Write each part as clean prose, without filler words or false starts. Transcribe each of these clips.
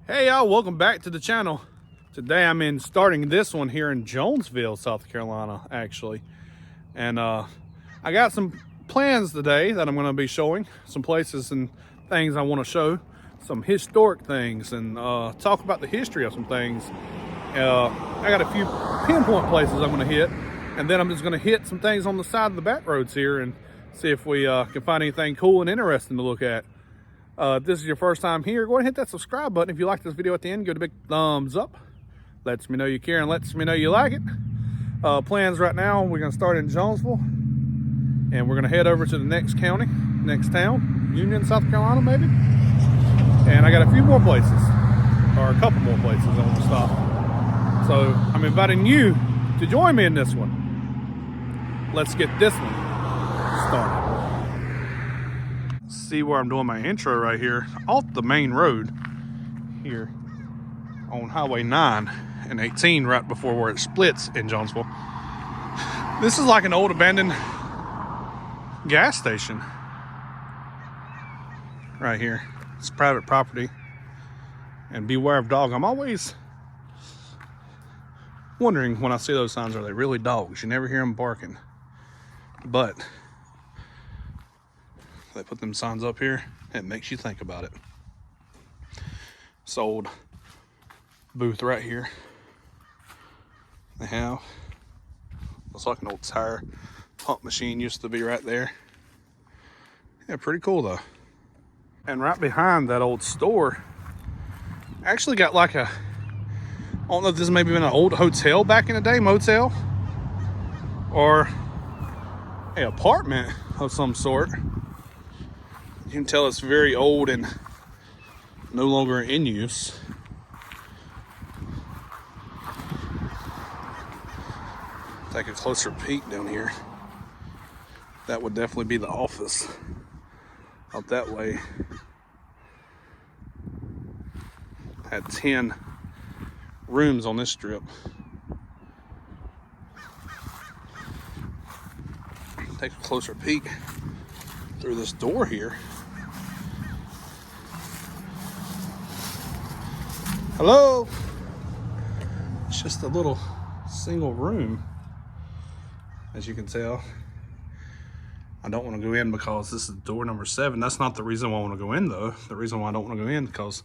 Hey y'all, welcome back to the channel. Today I'm starting this one here in Jonesville, South Carolina, actually. And I got some plans today that I'm going to be showing, some places and things I want to show, some historic things, and talk about the history of some things. I got a few pinpoint places I'm going to hit, and then I'm just going to hit some things on the side of the back roads here and see if we can find anything cool and interesting to look at. If this is your first time here, go ahead and hit that subscribe button. If you like this video at the end, give it a big thumbs up. Lets me know you care and lets me know you like it. Plans right now, we're going to start in Jonesville. And we're going to head over to the next county, next town, Union, South Carolina maybe. And I got a few more places, or a couple more places I want to stop. So I'm inviting you to join me in this one. Let's get this one started. See where I'm doing my intro right here, off the main road here on Highway 9 and 18, right before where it splits in Jonesville. This is like an old abandoned gas station right here. It's private property. And beware of dog. I'm always wondering when I see those signs, are they really dogs? You never hear them barking, but they put them signs up here, it makes you think about it. This old booth right here they have, looks like an old tire pump machine used to be right there. Yeah, pretty cool though. And right behind that old store, actually got like a, I don't know if this maybe been an old hotel back in the day, motel, or an apartment of some sort. You can tell it's very old and no longer in use. Take a closer peek down here. That would definitely be the office up that way. Had 10 rooms on this strip. Take a closer peek through this door here. Hello. It's just a little single room, as you can tell. I don't want to go in because this is door number 7. That's not the reason why I want to go in though. The reason why I don't want to go in because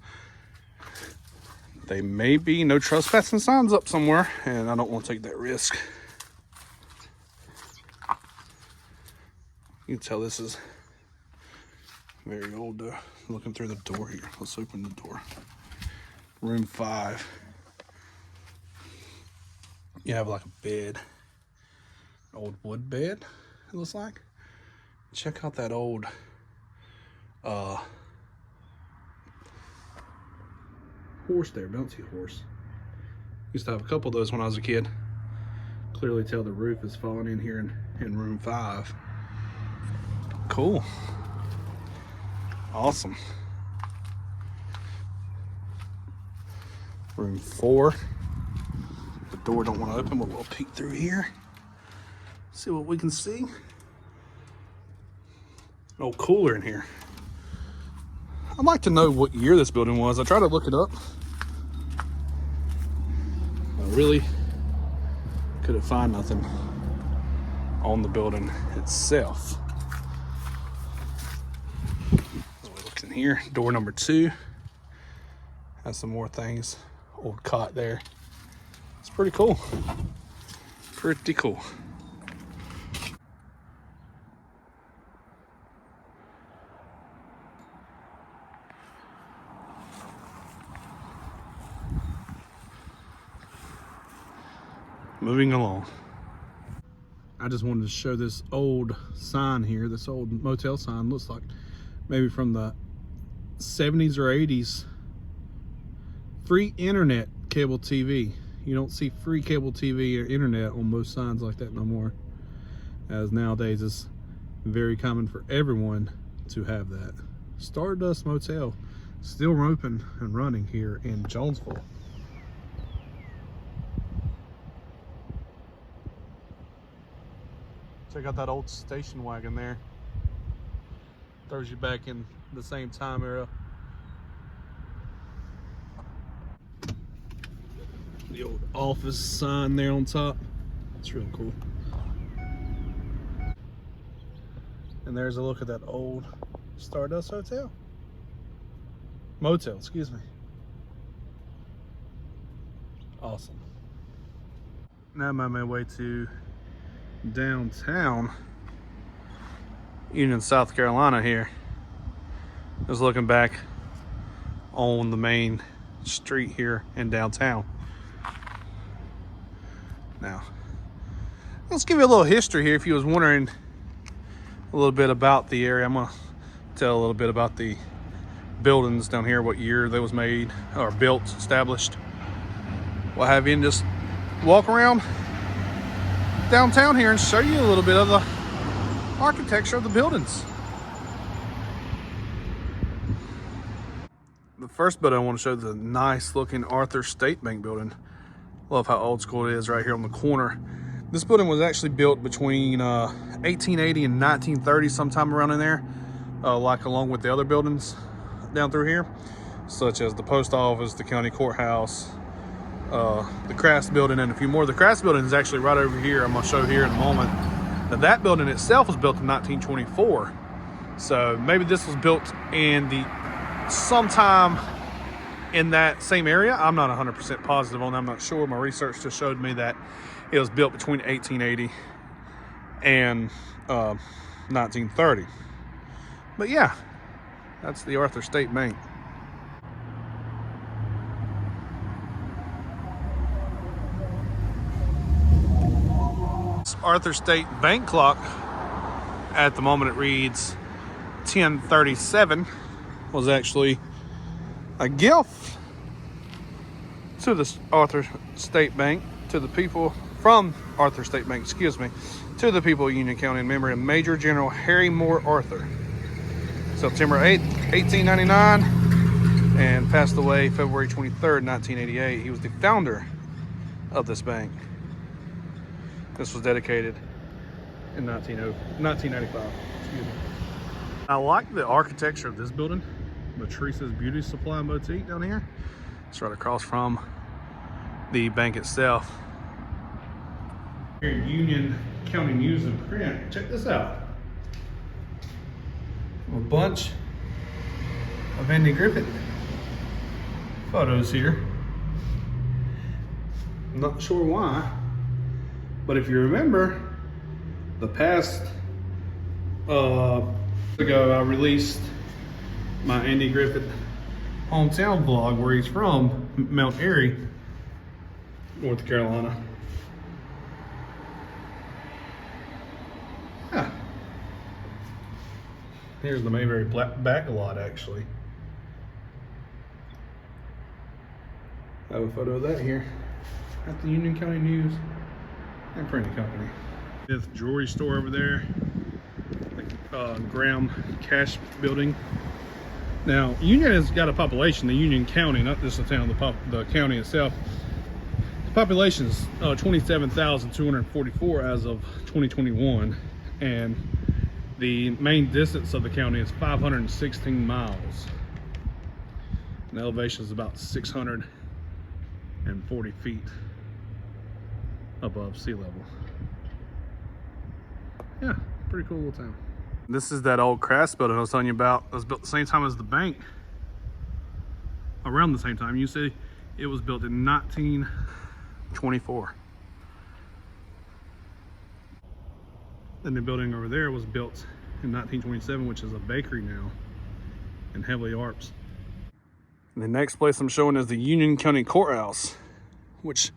they may be no trespassing signs up somewhere, and I don't want to take that risk. You can tell this is very old though. Looking through the door here. Let's open the door. Room 5. You have like a bed, an old wood bed, it looks like. Check out that old horse there, bouncy horse. Used to have a couple of those when I was a kid. Clearly tell the roof is falling in here in room 5. Cool. Awesome. Room 4. The door don't want to open, but we'll peek through here. See what we can see. An old cooler in here. I'd like to know what year this building was. I tried to look it up. I really couldn't find nothing on the building itself. So we look in here. Door number 2 has some more things. Old cot there. It's pretty cool. Pretty cool. Moving along. I just wanted to show this old sign here. This old motel sign looks like maybe from the 70s or 80s. Free internet cable TV. You don't see free cable TV or internet on most signs like that no more, as nowadays it's very common for everyone to have that. Stardust Motel, still open and running here in Jonesville. Check out that old station wagon there. Throws you back in the same time era. The old office sign there on top. It's real cool. And there's a look at that old Stardust Motel, excuse me. Awesome. Now I'm on my way to downtown Union, South Carolina here. Just looking back on the main street here in downtown. Now, let's give you a little history here if you was wondering a little bit about the area. I'm gonna tell a little bit about the buildings down here, what year they was made or built, established, what have you, and just walk around downtown here and show you a little bit of the architecture of the buildings. The first building I want to show is the nice looking Arthur State Bank building. Love how old school it is right here on the corner. This building was actually built between 1880 and 1930, sometime around in there, like along with the other buildings down through here, such as the post office, the county courthouse, the Crafts building, and a few more. The Crafts building is actually right over here. I'm going to show here in a moment. Now that building itself was built in 1924, so maybe this was built in the sometime in that same area. I'm not 100% positive on that. I'm not sure. My research just showed me that it was built between 1880 and 1930. But yeah, that's the Arthur State Bank. This Arthur State Bank clock, at the moment it reads 10:37, was actually a gift to the Arthur State Bank, to the people from Arthur State Bank, excuse me, to the people of Union County in memory of Major General Harry Moore Arthur. September 8th, 1899, and passed away February 23rd, 1988. He was the founder of this bank. This was dedicated in 1995. Excuse me. I like the architecture of this building. Matrice's Beauty Supply Boutique down here. It's right across from the bank itself. Here in Union County News and Print, check this out. A bunch of Andy Griffith photos here. I'm not sure why, but if you remember, the past ago I released my Andy Griffith hometown vlog where he's from, Mount Airy, North Carolina. Yeah. Here's the Mayberry back lot, actually. I have a photo of that here at the Union County News and Printing Company. Fifth jewelry store over there, the Graham Cash Building. Now, Union has got a population, the Union County, not just the town, the county itself. The population is 27,244 as of 2021, and the main distance of the county is 516 miles. And the elevation is about 640 feet above sea level. Yeah, pretty cool little town. This is that old Crafts building I was telling you about. It was built the same time as the bank. Around the same time. You see, it was built in 1924. The new building over there was built in 1927, which is a bakery now in Heavily Arps. And the next place I'm showing is the Union County Courthouse, which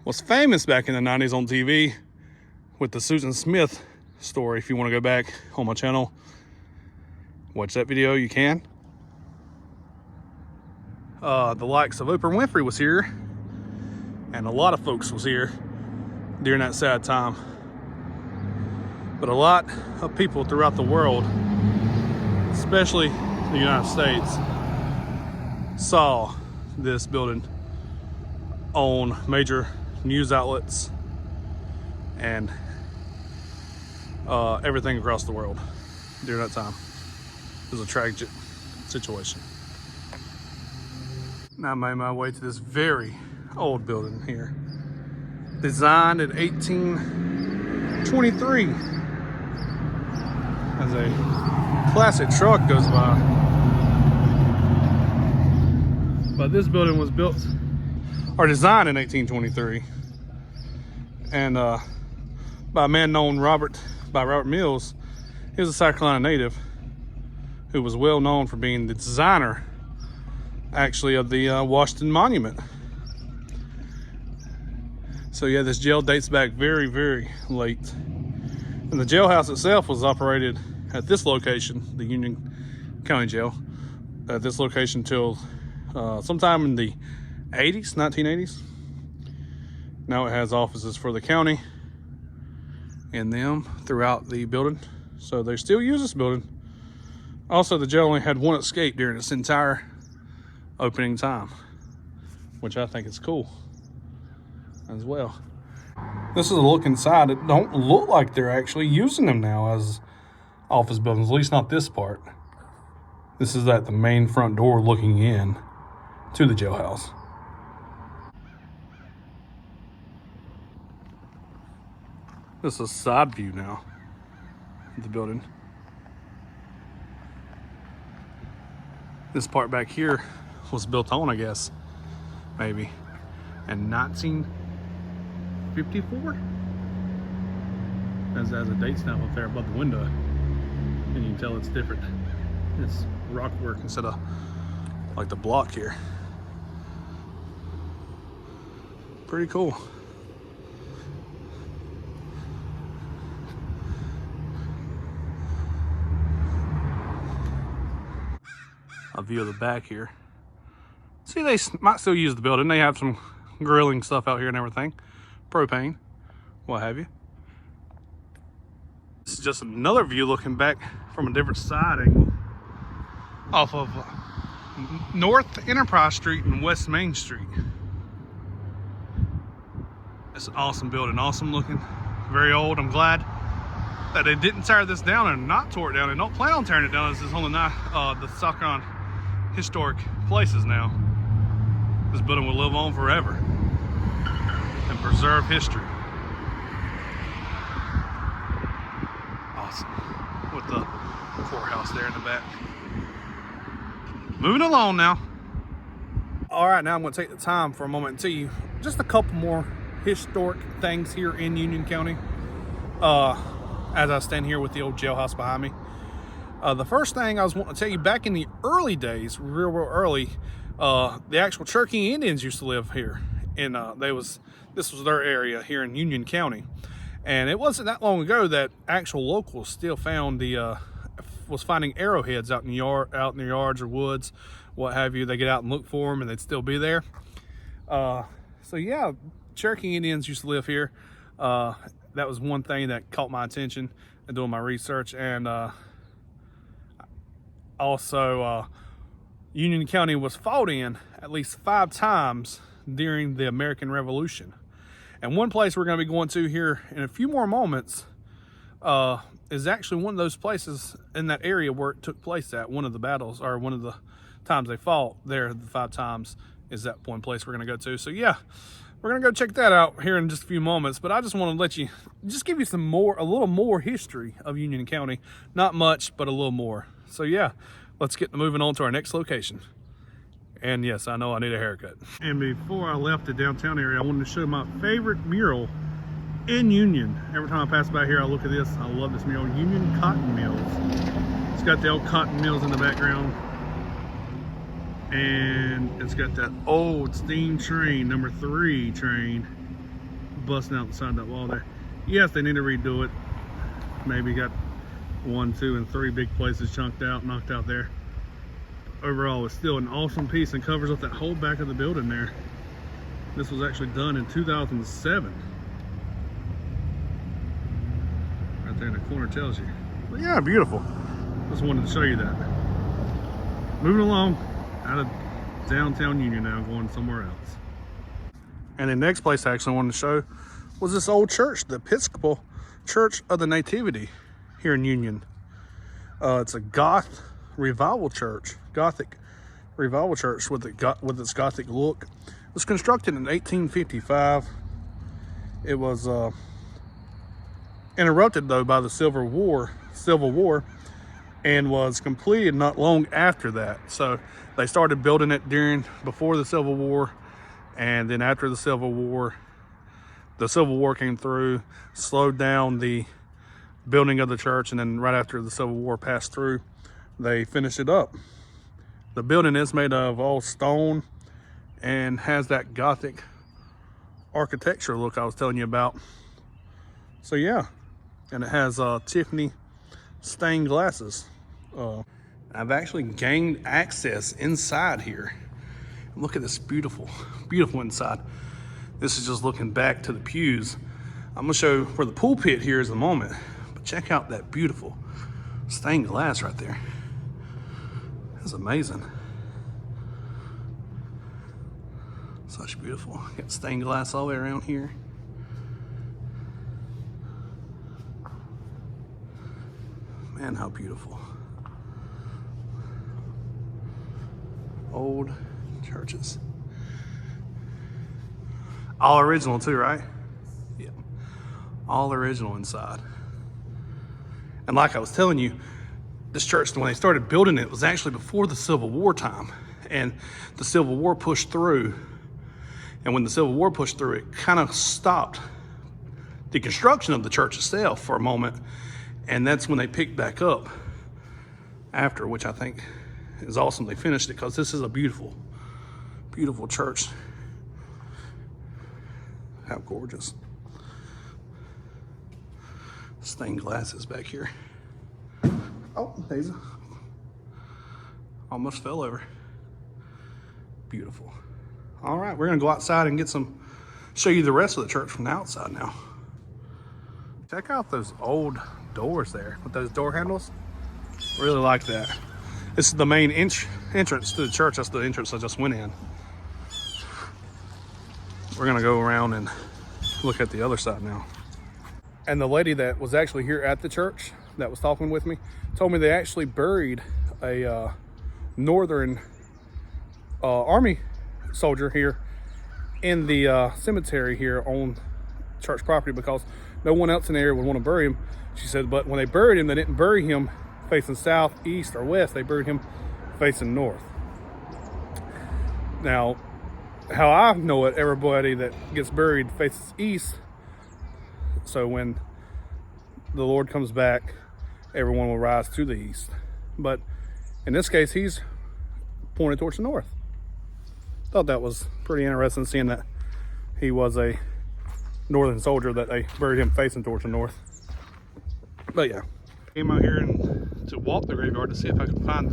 was famous back in the 90s on TV with the Susan Smith story. If you want to go back on my channel, watch that video, you can. The likes of Oprah Winfrey was here, and a lot of folks was here during that sad time. But a lot of people throughout the world, especially the United States, saw this building on major news outlets and everything across the world during that time. It was a tragic situation. Now I made my way to this very old building here. Designed in 1823. As a classic truck goes by. But this building was built or designed in 1823. And by a man known Robert Mills. He was a South Carolina native who was well known for being the designer, actually, of the Washington Monument. So yeah, this jail dates back very, very late. And the jailhouse itself was operated at this location, the Union County Jail, at this location till sometime in the 1980s. Now it has offices for the county and them throughout the building. So they still use this building. Also, the jail only had one escape during its entire opening time, which I think is cool as well. This is a look inside. It don't look like they're actually using them now as office buildings, at least not this part. This is at the main front door looking in to the jailhouse. This is a side view now of the building. This part back here was built on, I guess, maybe, in 1954. As a date stamp up there above the window. And you can tell it's different. It's rock work instead of like the block here. Pretty cool. A view of the back here. See, they might still use the building. They have some grilling stuff out here and everything. Propane, what have you. This is just another view looking back from a different side angle off of North Enterprise Street and West Main Street. It's an awesome building, awesome looking, very old. I'm glad that they didn't tear this down and not tore it down. They don't plan on tearing it down. This is one of the South Carolina historic places now. This building will live on forever and preserve history. Awesome. With the courthouse there in the back. Moving along now. All right, now I'm going to take the time for a moment and tell you just a couple more historic things here in Union County. As I stand here with the old jailhouse behind me. The first thing I was wanting to tell you, back in the early days, real early, the actual Cherokee Indians used to live here. And this was their area here in Union County. And it wasn't that long ago that actual locals still found was finding arrowheads out in the yards or woods, what have you. They get out and look for them and they'd still be there. So yeah, Cherokee Indians used to live here. That was one thing that caught my attention in doing my research. And also Union County was fought in at least 5 times during the American Revolution. And one place we're going to be going to here in a few more moments is actually one of those places in that area where it took place at. One of the battles, or one of the times they fought there, the 5 times, is that one place we're going to go to. So yeah, we're going to go check that out here in just a few moments. But I just want to let you, just give you a little more history of Union County. Not much, but a little more. So yeah, let's get moving on to our next location. And yes, I know I need a haircut. And before I left the downtown area, I wanted to show my favorite mural in Union. Every time I pass by here, I look at this. I love this mural, Union Cotton Mills. It's got the old cotton mills in the background. And it's got that old steam train, number 3 train, busting out the side of that wall there. Yes, they need to redo it. Maybe got 1, 2, and 3 big places chunked out, knocked out there. Overall, it's still an awesome piece and covers up that whole back of the building there. This was actually done in 2007. Right there in the corner tells you. But yeah, beautiful. Just wanted to show you that. Moving along out of downtown Union now, going somewhere else. And the next place I actually wanted to show was this old church, the Episcopal Church of the Nativity here in Union. It's a Gothic revival church with its Gothic look. was constructed in 1855. It was interrupted though by the Civil War, and was completed not long after that. So they started building it before the Civil War, and then after the Civil War came through, slowed down the building of the church, and then right after the Civil War passed through, they finished it up. The building is made of all stone and has that Gothic architecture look I was telling you about. So yeah, and it has Tiffany stained glasses. I've actually gained access inside here. Look at this beautiful inside. This is just looking back to the pews. I'm gonna show where the pulpit here is in a moment, but check out that beautiful stained glass right there. That's amazing. Such beautiful. Got stained glass all the way around here. Man, how beautiful. Old churches. All original too, right? Yeah. All original inside. And like I was telling you, this church, when they started building it, was actually before the Civil War time. And the Civil War pushed through. And when the Civil War pushed through, it kind of stopped the construction of the church itself for a moment. And that's when they picked back up after, which I think is awesome. They finished it because this is a beautiful, beautiful church. How gorgeous. Stained glasses back here. Oh, Daisy. Almost fell over. Beautiful. All right, we're gonna go outside and show you the rest of the church from the outside now. Check out those old doors there with those door handles. Really like that. This is the main entrance to the church. That's the entrance I just went in. We're gonna go around and look at the other side now. And the lady that was actually here at the church that was talking with me told me they actually buried a Northern Army soldier here in the cemetery here on church property because no one else in the area would want to bury him. She said, but when they buried him, they didn't bury him facing south, east, or west. They buried him facing north. Now, how I know it, everybody that gets buried faces east. So when the Lord comes back, everyone will rise to the east. But in this case, he's pointed towards the north. Thought that was pretty interesting, seeing that he was a Northern soldier, that they buried him facing towards the north. But yeah, came out here to walk the graveyard to see if I could find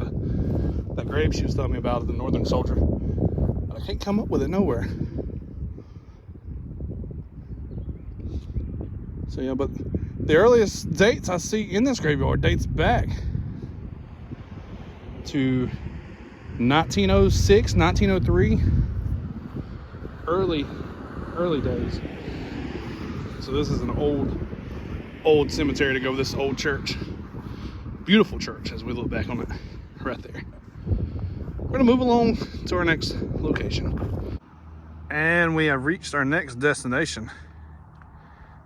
that grave she was telling me about of the Northern soldier. But I can't come up with it nowhere. So yeah, but the earliest dates I see in this graveyard dates back to 1906, 1903, early days. So this is an old cemetery to go with this old church. Beautiful church as we look back on it right there. We're gonna move along to our next location. And we have reached our next destination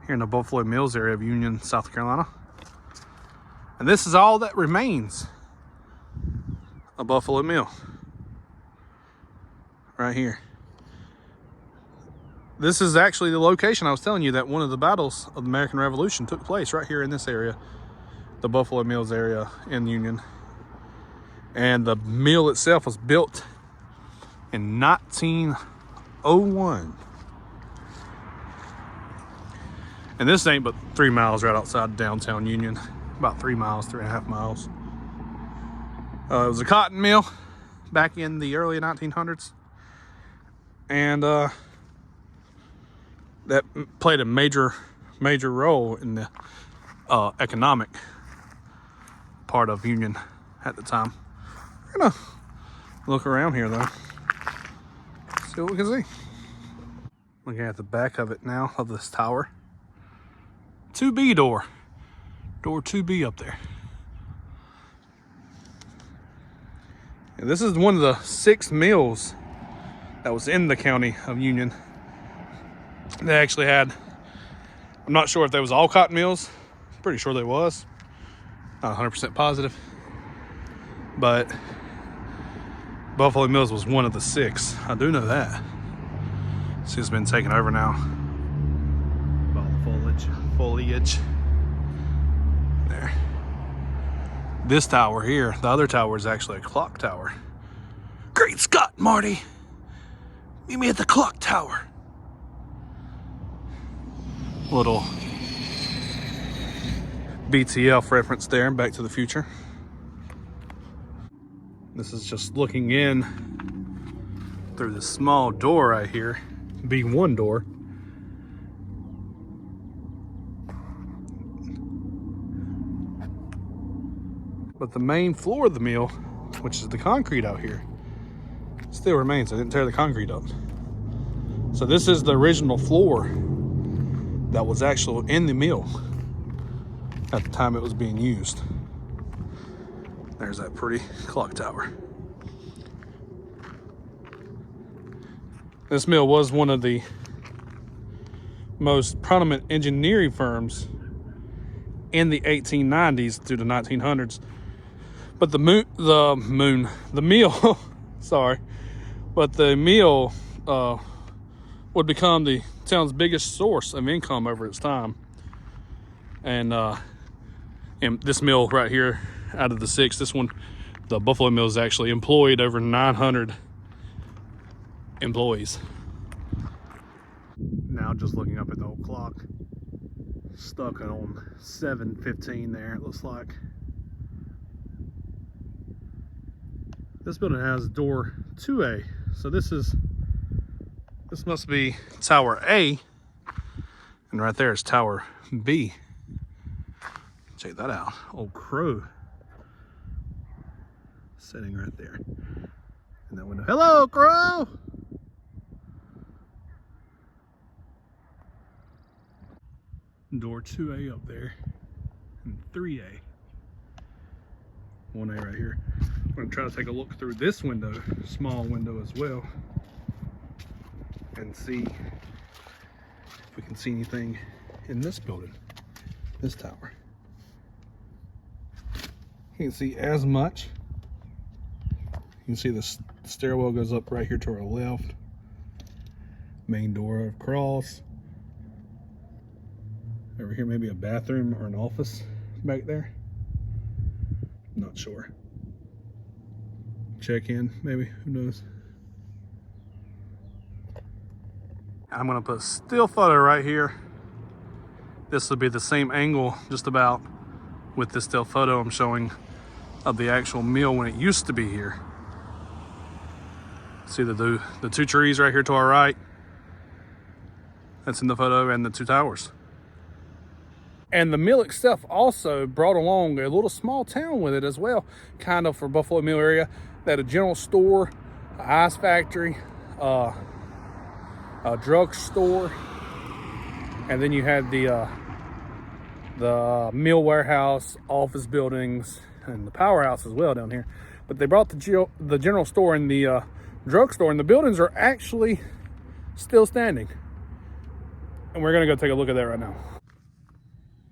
here in the Buffalo Mills area of Union, South Carolina. And this is all that remains of Buffalo Mill. Right here. This is actually the location I was telling you that one of the battles of the American Revolution took place right here in this area, the Buffalo Mills area in Union. And the mill itself was built in 1901. And this ain't but 3 miles right outside downtown Union. About 3 miles, 3.5 miles. It was a cotton mill back in the early 1900s. And that played a major role in the economic part of Union at the time. We're gonna look around here though, see what we can see. Looking at the back of it now, of this tower. 2B door 2B up there. And this is one of the 6 mills that was in the county of Union. They actually had, I'm not sure if they was all cotton mills. Pretty sure they was. Not 100% positive. But Buffalo Mills was one of the 6. I do know that. It's been taken over now by all the foliage. There. This tower here, the other tower is actually a clock tower. Great Scott, Marty! Meet me at the clock tower. Little BTF reference there, Back to the Future. This is just looking in through this small door right here, B1 door. But the main floor of the mill, which is the concrete out here, still remains. I didn't tear the concrete up. So this is the original floor that was actually in the mill at the time it was being used. There's that pretty clock tower. This mill was one of the most prominent engineering firms in the 1890s through the 1900s. But the mill, sorry, but the mill would become the town's biggest source of income over its time. And this mill right here, out of the 6, this one, the Buffalo Mills, actually employed over 900 employees. Now just looking up at the old clock, stuck on 7:15 there, it looks like. This building has door 2A, so this must be Tower A, and right there is Tower B. Check that out, old crow sitting right there in that window. Hello, crow! Door 2A up there, and 3A. 1A right here. We're gonna try to take a look through this window, small window as well, and see if we can see anything in this building, this tower. You can see as much. You can see the stairwell goes up right here to our left. Main door across. Over here, maybe a bathroom or an office back there. Not sure. Check in, maybe, who knows? I'm gonna put a still photo right here. This will be the same angle, just about, with this still photo I'm showing of the actual mill when it used to be here. See the 2 trees right here to our right? That's in the photo, and the 2 towers. And the mill itself also brought along a little small town with it as well, kind of for Buffalo Mill area. They had a general store, an ice factory, a drug store, and then you had the mill warehouse, office buildings, and the powerhouse as well down here. But they brought the general store and the drug store, and the buildings are actually still standing. And we're gonna go take a look at that right now.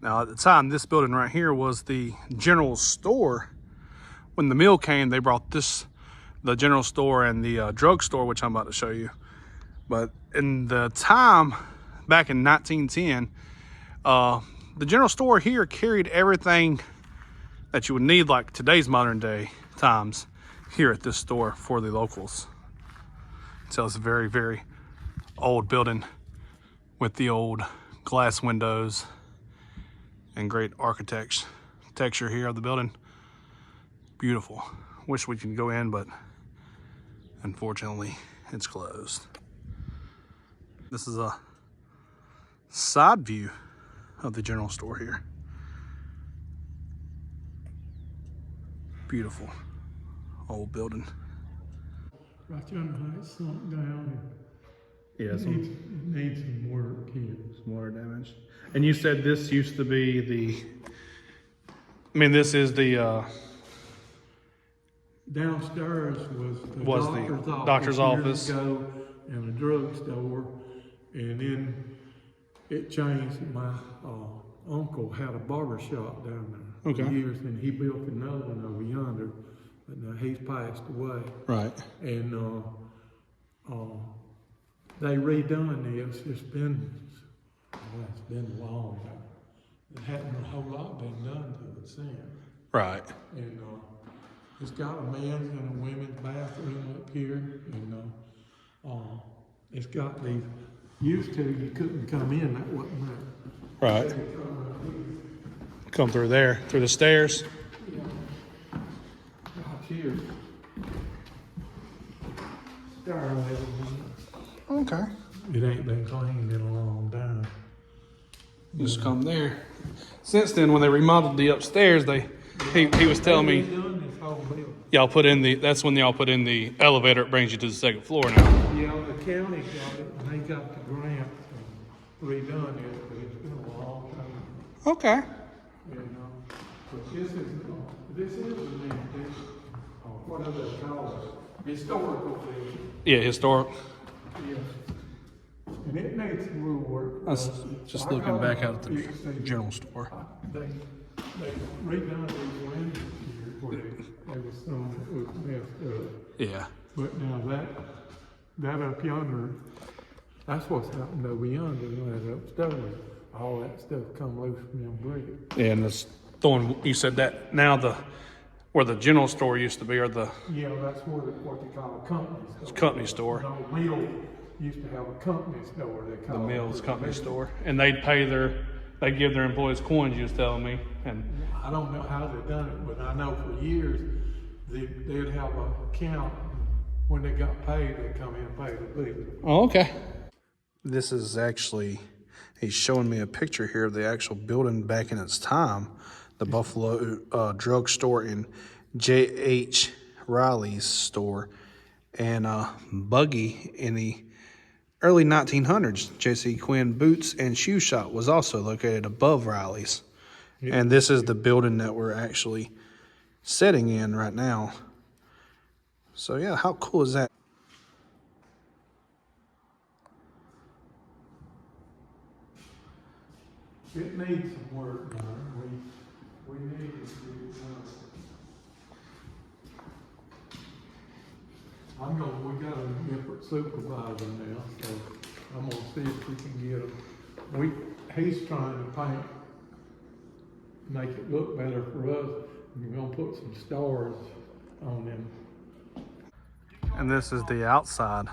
Now at the time, this building right here was the general store. When the mill came, they brought the general store and the drug store, which I'm about to show you. But in the time, back in 1910, the general store here carried everything that you would need, like today's modern day times, here at this store for the locals. So it's a very, very old building with the old glass windows and great architecture here of the building. Beautiful. Wish we could go in, but unfortunately it's closed. This is a side view of the general store here. Beautiful old building. Right there on the height sunk down. Yeah, It needs some work here. Some water damage. And you said this used to be this is the Downstairs was the doctor's office. Years ago, and a drugstore, and then it changed. My uncle had a barber shop down there for years, and he built another one over yonder, but now he's passed away. Right. And they redone this. It's been a long time. It hadn't a whole lot been done to it since. Right. And it's got a men's and a women's bathroom up here, and it's got these. Used to, you couldn't come in, that wasn't there. Right. Come through there, through the stairs. Yeah. Right here. Okay. It ain't been cleaned in a long time. Just come there. Since then, when they remodeled the upstairs, he was telling me y'all put in that's when y'all put in the elevator. It brings you to the second floor now. Yeah, the county got it, and they got the grant and redone it, but it's been a long time. Okay. But this is what do they call it? Historical building. Yeah, historic. Yeah. And it needs some real work. I was just looking back out at the general store. They redone these windows here where they was some that was messed up. Yeah. But now that up yonder, that's what's happened over yonder, that upstairs. All that stuff come loose from them bricks. Yeah, and this throwing, you said that now where the general store used to be, or the Yeah, that's what they call a company store. Company store. No, Mill used to have a company store. They call The it Mills company store, and they'd give their employees coins. You was telling me, and I don't know how they done it, but I know for years they'd have a account. When they got paid, they'd come in and pay the bill. oh, okay. This is actually, he's showing me a picture here of the actual building back in its time, the Buffalo drug store and J.H. Riley's store, and Buggy in the early 1900s. J.C. Quinn Boots and Shoe Shop was also located above Riley's. Yeah. And this is the building that we're actually sitting in right now. So yeah, how cool is that? It needs some work done. We need to get it done. We got a different supervisor now, so I'm gonna see if we can get him. He's trying to paint, make it look better for us. We're gonna put some stars on them. And this is the outside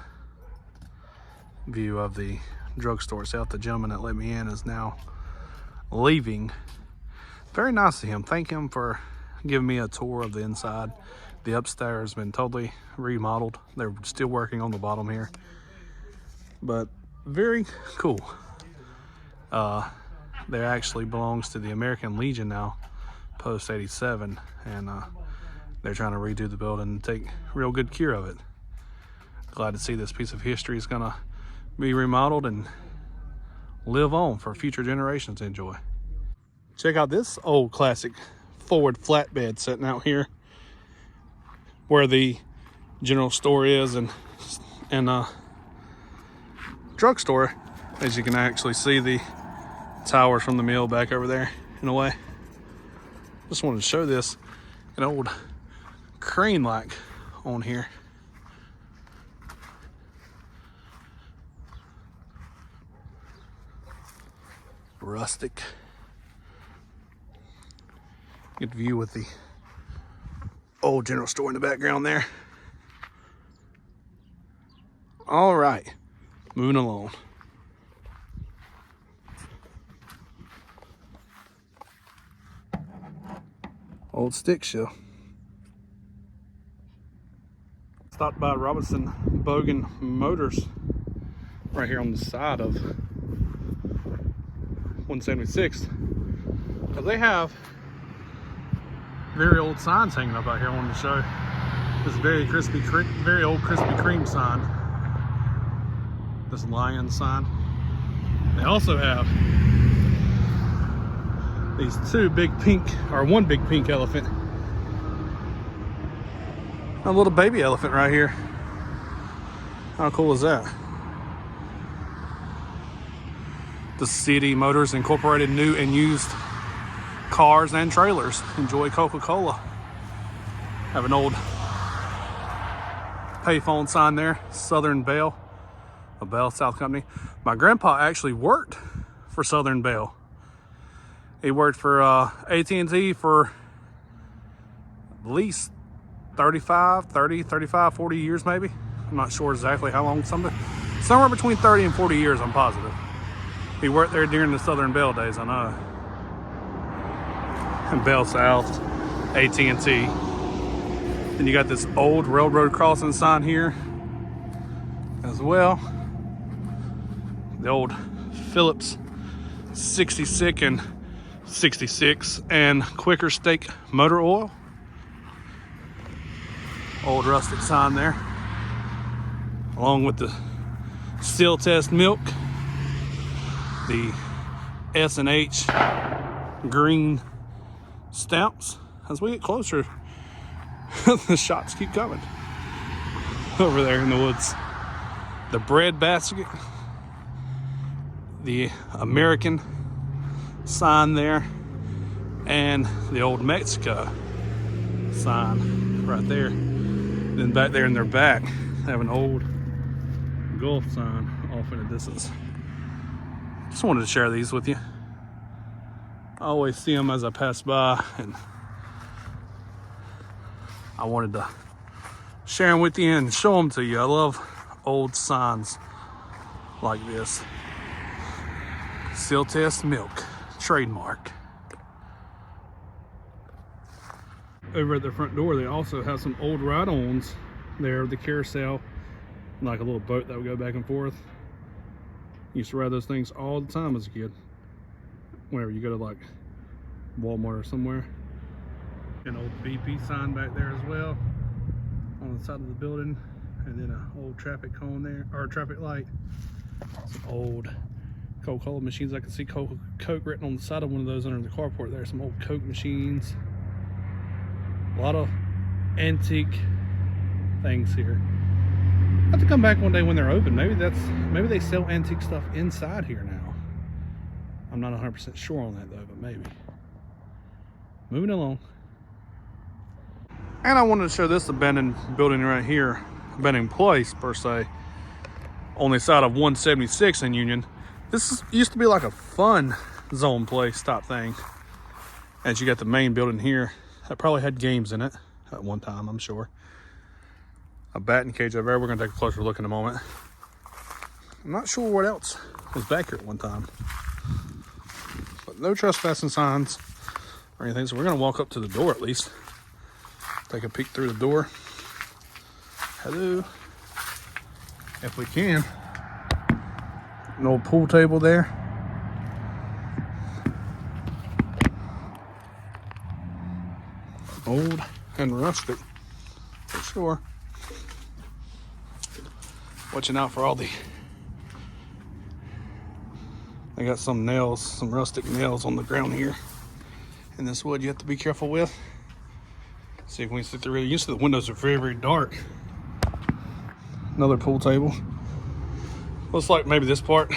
view of the drugstore itself. The gentleman that let me in is now leaving. Very nice of him. Thank him for giving me a tour of the inside. The upstairs has been totally remodeled. They're still working on the bottom here, but very cool. They actually belongs to the American Legion now, post 87, and they're trying to redo the building and take real good care of it. Glad to see this piece of history is gonna be remodeled and live on for future generations to enjoy. Check out this old classic Ford flatbed sitting out here where the general store is and drugstore. As you can actually see the towers from the mill back over there in a way. Just wanted to show this, an old crane like on here. Rustic. Good view with the old general store in the background there. All right, moving along. Old stick show. Stopped by Robinson Bogan Motors right here on the side of 176. Because they have very old signs hanging up out here. I wanted to show this very old Krispy Kreme sign. This lion sign. They also have these one big pink elephant. A little baby elephant right here. How cool is that? The City Motors Incorporated new and used cars and trailers. Enjoy Coca-Cola. Have an old payphone sign there. Southern Bell, a Bell South company. My grandpa actually worked for Southern Bell. He worked for AT&T for at least 40 years maybe. I'm not sure exactly how long, somewhere between 30 and 40 years, I'm positive. He worked there during the Southern Bell days, I know. And Bell South, AT&T. Then you got this old railroad crossing sign here as well. The old Phillips 66 and Quicker Steak motor oil. Old rustic sign there. Along with the Steel Test milk. The S&H green stamps. As we get closer, the shots keep coming over there in the woods. The bread basket, the American sign there, and the old Mexico sign right there. Then back there in their back, they have an old Gulf sign off in the distance. Just wanted to share these with you. I always see them as I pass by, and I wanted to share them with you and show them to you. I love old signs like this. Steel Test milk, trademark. Over at the front door, they also have some old ride-ons there, the carousel, like a little boat that would go back and forth. Used to ride those things all the time as a kid. Whenever you go to like Walmart or somewhere. An old BP sign back there as well on the side of the building, and then an old traffic cone there, or a traffic light. Some old Coca-Cola machines. I can see Coke written on the side of one of those under the carport there. Some old Coke machines. A lot of antique things here. I have to come back one day when they're open. Maybe they sell antique stuff inside here now. I'm not 100% sure on that though, but maybe. Moving along. And I wanted to show this abandoned building right here, abandoned place per se, on the side of 176 in Union. Used to be like a fun zone place type thing. And you got the main building here that probably had games in it at one time, I'm sure. A batting cage over there. We're gonna take a closer look in a moment. I'm not sure what else was back here at one time. But no trespassing signs or anything, so we're gonna walk up to the door at least. Take a peek through the door. Hello. If we can. An old pool table there. Old and rustic, for sure. Watching out for all they got some nails, some rustic nails on the ground here. In this wood you have to be careful with. See if we can see through. Used to the windows are very, very dark. Another pool table. Looks like maybe this part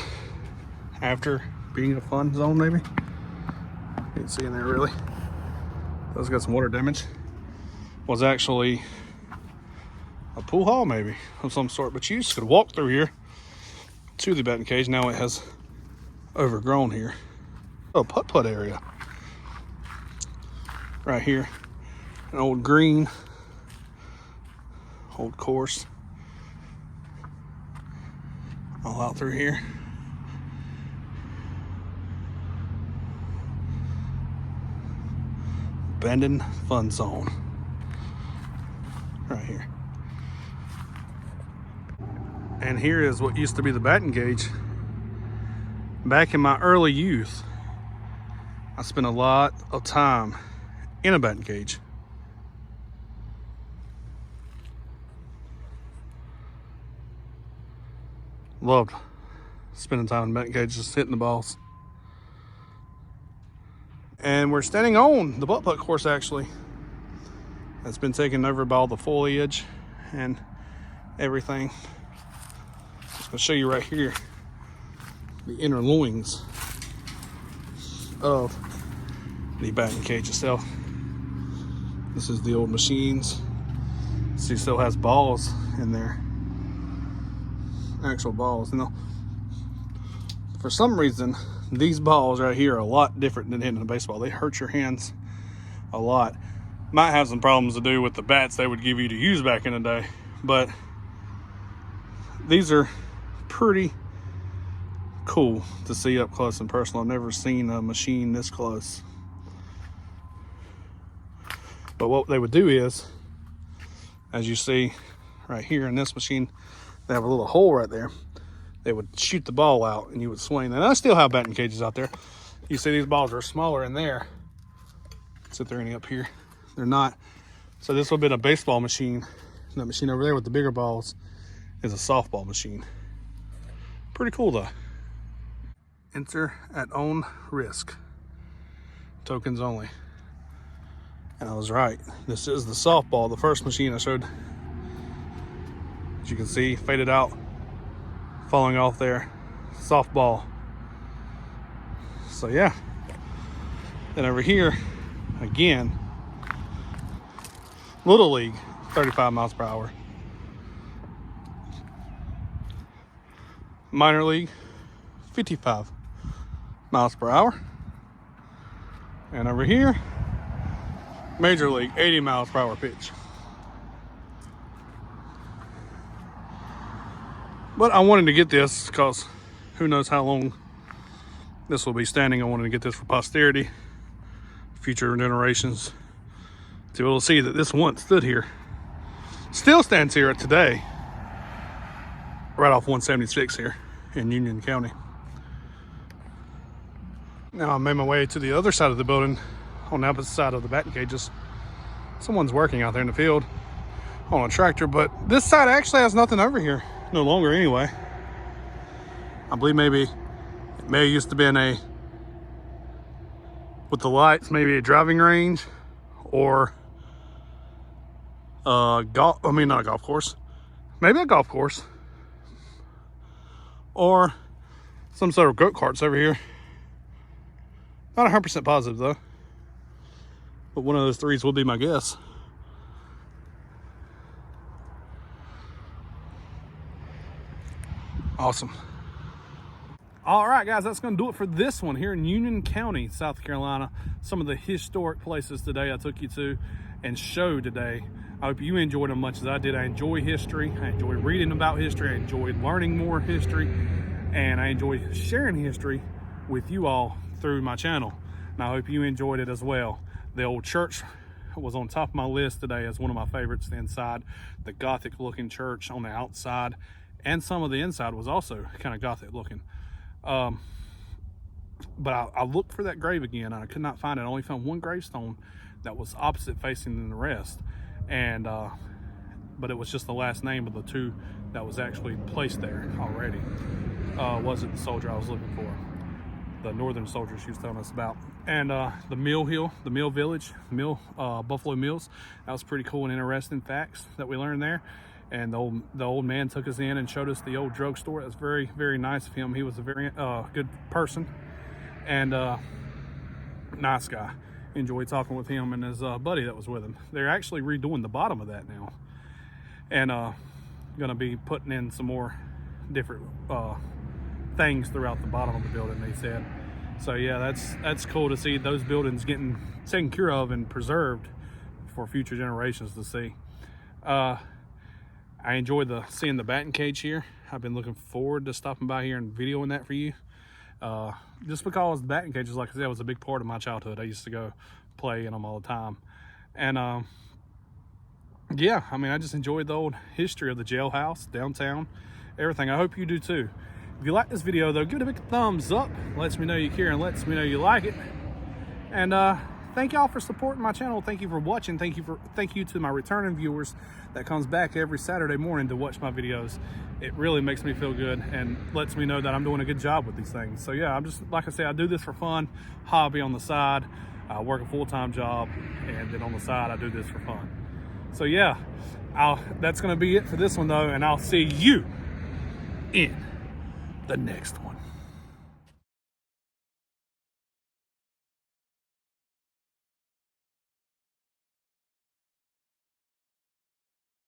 after being a fun zone, maybe. You can see in there really. Those got some water damage. Was actually a pool hall maybe of some sort, but you used to walk through here to the batting cage. Now it has overgrown here. Oh, putt-putt area right here. An old green, old course all out through here. Abandoned fun zone right here. And here is what used to be the batting cage. Back in my early youth, I spent a lot of time in a batting cage. Loved spending time in the batting cage, just hitting the balls. And we're standing on the putt-putt course actually. It's been taken over by all the foliage and everything. I'll show you right here the inner loins of the batting cage itself. This is the old machines. See, still has balls in there, actual balls. Now, for some reason, these balls right here are a lot different than hitting a baseball. They hurt your hands a lot. Might have some problems to do with the bats they would give you to use back in the day, but these are pretty cool to see up close and personal. I've never seen a machine this close. But what they would do is, as you see right here in this machine, they have a little hole right there. They would shoot the ball out and you would swing. And I still have batting cages out there. You see these balls are smaller in there. Let's see if there are any up here. They're not. So this would have been a baseball machine. That machine over there with the bigger balls is a softball machine. Pretty cool though. Enter at own risk. Tokens only. And I was right. This is the softball, the first machine I showed. As you can see, faded out, falling off there. Softball. So yeah. Then over here, again, Little League, 35 miles per hour. Minor League, 55 miles per hour. And over here, Major League, 80 miles per hour pitch. But I wanted to get this because who knows how long this will be standing. I wanted to get this for posterity, future generations, to be able to see that this once stood here. Still stands here today, right off 176 here in Union County. Now I made my way to the other side of the building, on the opposite side of the batting cages. Someone's working out there in the field on a tractor, but this side actually has nothing over here, no longer anyway. I believe maybe it may have used to been a, with the lights, maybe a driving range or not a golf course, maybe a golf course or some sort of go-karts over here. Not 100% positive though, but one of those threes will be my guess. Awesome. All right, guys, that's going to do it for this one here in Union County, South Carolina. Some of the historic places today I took you to and showed today. I hope you enjoyed them much as I did. I enjoy history. I enjoy reading about history. I enjoyed learning more history. And I enjoy sharing history with you all through my channel. And I hope you enjoyed it as well. The old church was on top of my list today as one of my favorites. The inside, the Gothic looking church on the outside, and some of the inside was also kind of Gothic looking. But I looked for that grave again and I could not find it. I only found one gravestone that was opposite facing than the rest. And but it was just the last name of the two that was actually placed there already. Wasn't the soldier I was looking for. The northern soldier she was telling us about. And the Mill Hill, the Mill Village, Buffalo Mills. That was pretty cool and interesting facts that we learned there. And the old man took us in and showed us the old drugstore. It was very, very nice of him. He was a very good person and nice guy. Enjoyed talking with him and his buddy that was with him. They're actually redoing the bottom of that now. And gonna be putting in some more different things throughout the bottom of the building, they said. So yeah, that's cool to see those buildings getting taken care of and preserved for future generations to see. I enjoyed seeing the batting cage here. I've been looking forward to stopping by here and videoing that for you. Just because the batting cages, like I said, was a big part of my childhood. I used to go play in them all the time. And yeah, I mean, I just enjoyed the old history of the jailhouse, downtown, everything. I hope you do too. If you like this video though, give it a big thumbs up. Lets me know you care and lets me know you like it. And thank y'all for supporting my channel. Thank you for watching. Thank you to my returning viewers that comes back every Saturday morning to watch my videos. It really makes me feel good and lets me know that I'm doing a good job with these things. So yeah, I'm just, like I say, I do this for fun, hobby on the side. I work a full-time job, and then on the side I do this for fun. So yeah, that's gonna be it for this one though, and I'll see you in the next one.